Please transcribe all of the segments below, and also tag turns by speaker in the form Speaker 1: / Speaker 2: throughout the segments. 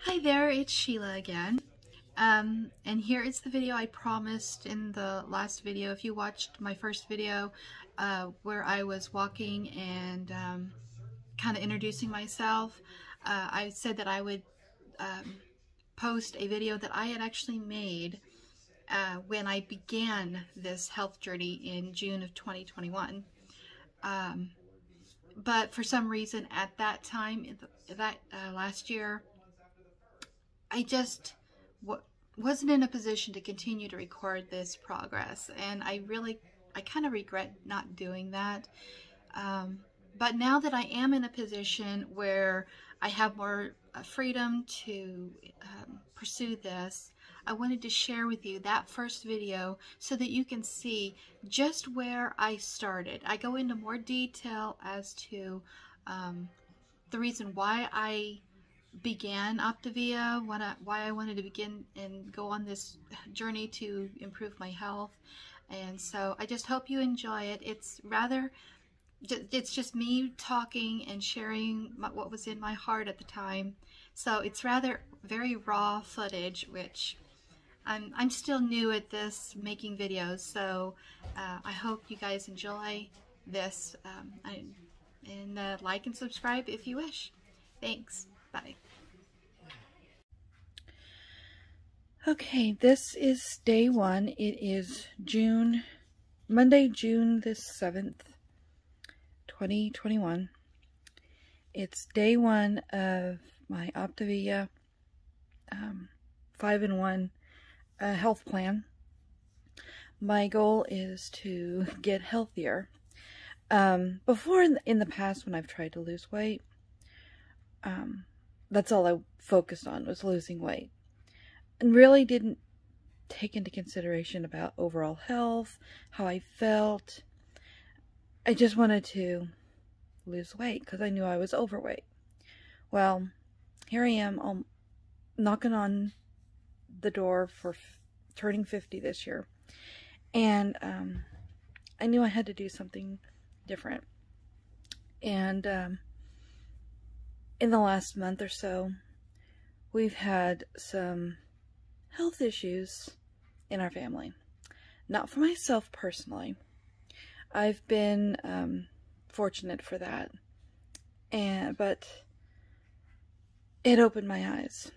Speaker 1: Hi there, it's Sheila again. And here is the video I promised in the last video. If you watched my first video where I was walking and kind of introducing myself, I said that I would post a video that I had actually made when I began this health journey in June of 2021. But for some reason at that time, last year, I just wasn't in a position to continue to record this progress, and I kind of regret not doing that. But now that I am in a position where I have more freedom to pursue this, I wanted to share with you that first video so that you can see just where I started. I go into more detail as to the reason why I began Optavia, why I wanted to begin and go on this journey to improve my health. And so I just hope you enjoy it. It's just me talking and sharing what was in my heart at the time. So it's rather very raw footage, which I'm still new at this, making videos. So I hope you guys enjoy this, and like and subscribe if you wish. Thanks. Bye. Okay, this is day one. It is Monday, June the 7th, 2021. It's day one of my Optavia 5-in-1 health plan. My goal is to get healthier. Before in the past, when I've tried to lose weight, that's all I focused on, was losing weight, and really didn't take into consideration about overall health, how I felt. I just wanted to lose weight because I knew I was overweight. Well, here I am, I'm knocking on the door for turning 50 this year, and I knew I had to do something different. And in the last month or so, we've had some health issues in our family. Not for myself personally. I've been fortunate for that, but it opened my eyes.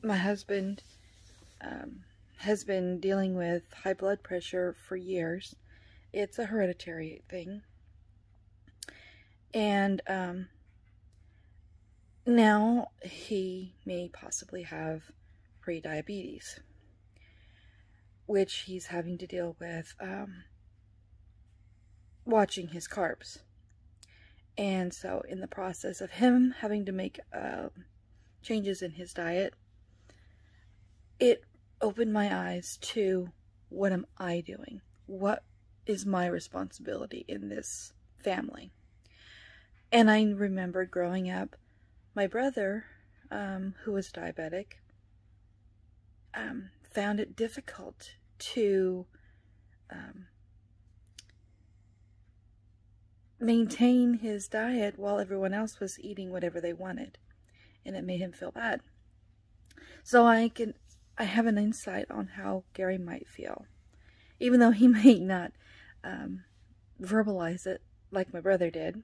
Speaker 1: My husband has been dealing with high blood pressure for years. It's a hereditary thing. And now he may possibly have pre-diabetes, which he's having to deal with watching his carbs. And so in the process of him having to make changes in his diet, it opened my eyes to, what am I doing? What is my responsibility in this family? And I remembered growing up, my brother, who was diabetic, found it difficult to maintain his diet while everyone else was eating whatever they wanted, and it made him feel bad. So I have an insight on how Gary might feel, even though he may not verbalize it like my brother did.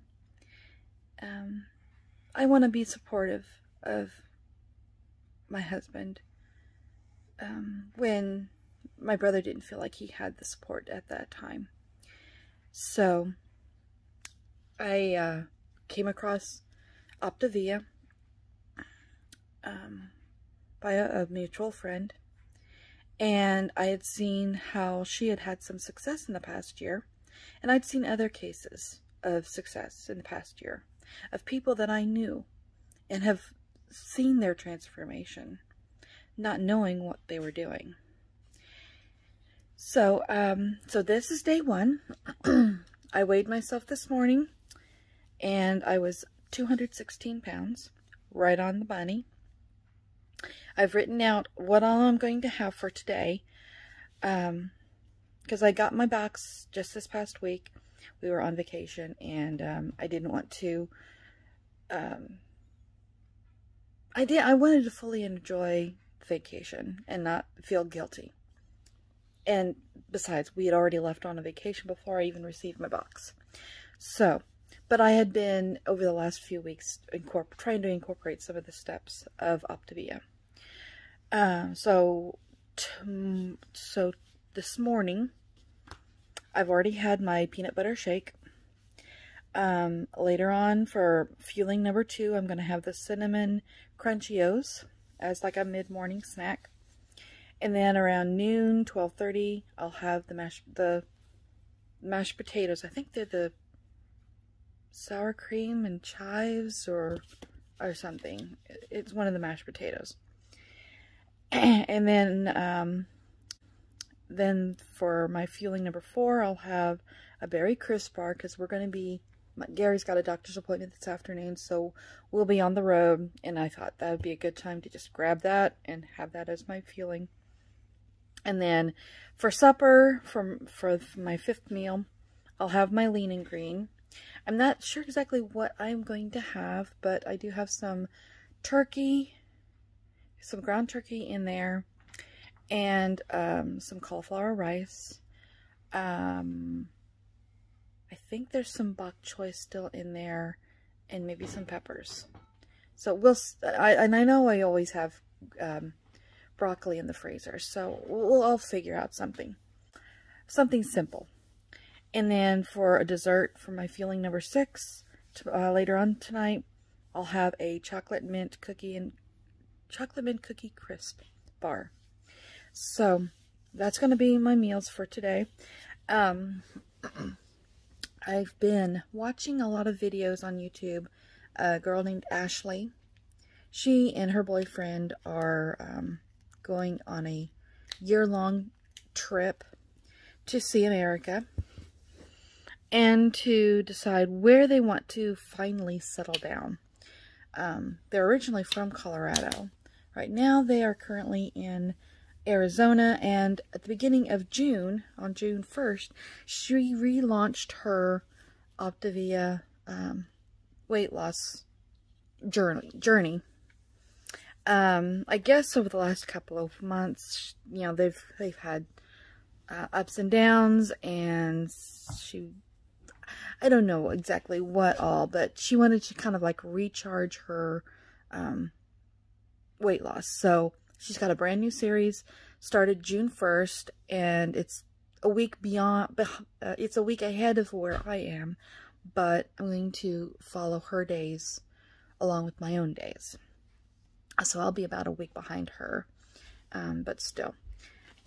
Speaker 1: I want to be supportive of my husband when my brother didn't feel like he had the support at that time. So I came across Optavia by a mutual friend, and I had seen how she had some success in the past year, and I'd seen other cases of success in the past year of people that I knew and have seen their transformation, not knowing what they were doing. So so this is day one. I weighed myself this morning, and I was 216 pounds, right on the bunny. I've written out what all I'm going to have for today, because I got my box just this past week. We were on vacation, and I didn't want to
Speaker 2: I wanted to fully enjoy vacation and not feel guilty. And besides, we had already left on a vacation before I even received my box. So, but I had been, over the last few weeks, trying to incorporate some of the steps of Optavia. So this morning, I've already had my peanut butter shake. Later on, for fueling number 2, I'm going to have the cinnamon Crunchios as like a mid-morning snack. And then around noon, 12:30, I'll have the mashed potatoes. I think they're the sour cream and chives or something. It's one of the mashed potatoes. And then for my fueling number 4, I'll have a berry crisp bar, because we're going to be, Gary's got a doctor's appointment this afternoon, so we'll be on the road, and I thought that would be a good time to just grab that and have that as my fueling. And then for supper, for my 5th meal, I'll have my lean and green. I'm not sure exactly what I'm going to have, but I do have some turkey, some ground turkey in there, and some cauliflower rice. I think there's some bok choy still in there, and maybe some peppers. So I know I always have broccoli in the freezer, so I'll figure out something simple. And then for a dessert, for my fueling number 6, later on tonight, I'll have a chocolate mint cookie crisp bar. So that's going to be my meals for today. I've been watching a lot of videos on YouTube. A girl named Ashley. She and her boyfriend are going on a year-long trip to see America and to decide where they want to finally settle down. They're originally from Colorado. Right now they are currently in Arizona, and at the beginning of June, on June 1st, she relaunched her Optavia weight loss journey. I guess over the last couple of months, you know, they've had ups and downs, and I don't know exactly what all, but she wanted to kind of like recharge her weight loss. So she's got a brand new series, started June 1st, and it's a week it's a week ahead of where I am, but I'm going to follow her days along with my own days. So I'll be about a week behind her, but still.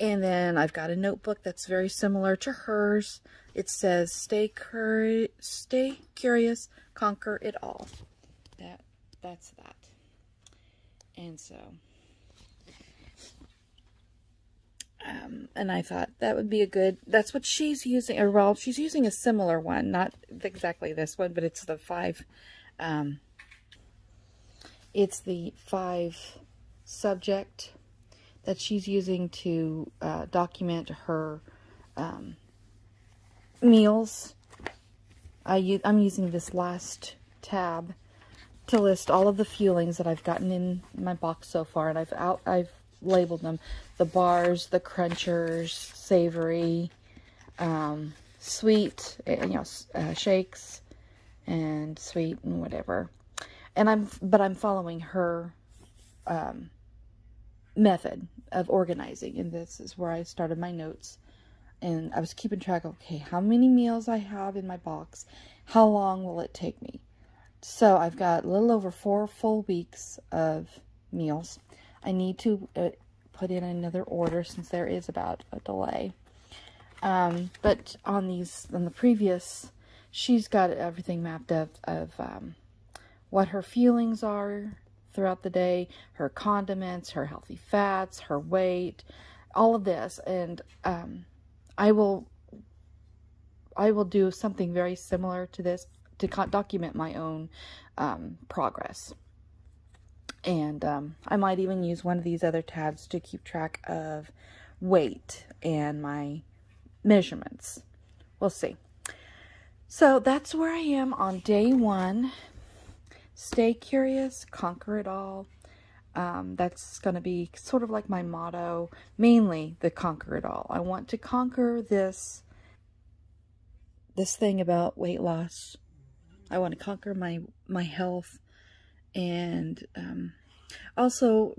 Speaker 2: And then I've got a notebook that's very similar to hers. It says, stay curious, conquer it all. That's that. And so, and I thought that would be a good, that's what she's using, or well, she's using a similar one, not exactly this one, but it's the 5, it's the 5 subject that she's using to document her meals. I'm using this last tab to list all of the fuelings that I've gotten in my box so far, and I've labeled them: the bars, the crunchers, savory, sweet, shakes, and sweet and whatever. And I'm following her method of organizing, and this is where I started my notes. And I was keeping track of, okay, how many meals I have in my box, how long will it take me? So I've got a little over 4 full weeks of meals. I need to put in another order since there is about a delay. But on the previous, she's got everything mapped up of what her feelings are throughout the day, her condiments, her healthy fats, her weight, all of this. And I will do something very similar to this to document my own progress. And I might even use one of these other tabs to keep track of weight and my measurements. We'll see. So that's where I am on day 1. stay curious, conquer it all. That's going to be sort of like my motto, mainly the conquer it all. I want to conquer this thing about weight loss. I want to conquer my health, and also,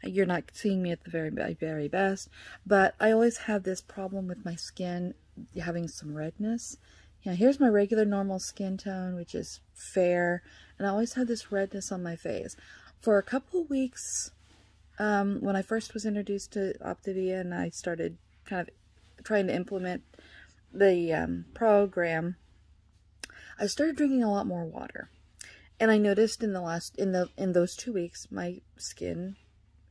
Speaker 2: you're not seeing me at the very best, but I always have this problem with my skin having some redness. Yeah, here's my regular normal skin tone, which is fair, and I always have this redness on my face. For a couple of weeks, when I first was introduced to Optavia and I started kind of trying to implement the program, I started drinking a lot more water. And I noticed in those 2 weeks, my skin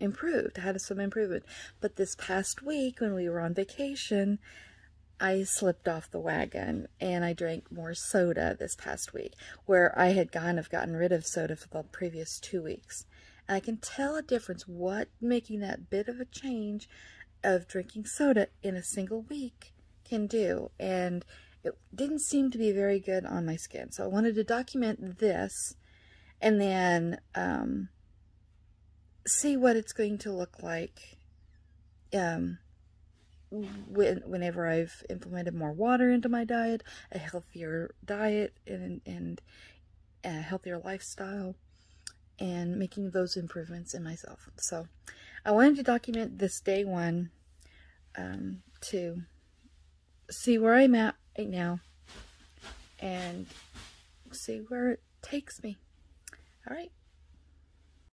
Speaker 2: improved, had some improvement. But this past week, when we were on vacation, I slipped off the wagon and I drank more soda this past week, where I had kind of gotten rid of soda for the previous 2 weeks. And I can tell a difference what making that bit of a change of drinking soda in a single week can do. And it didn't seem to be very good on my skin. So I wanted to document this and then see what it's going to look like whenever I've implemented more water into my diet, a healthier diet, and a healthier lifestyle, and making those improvements in myself. So I wanted to document this day one to see where I'm at right now and see where it takes me. All right.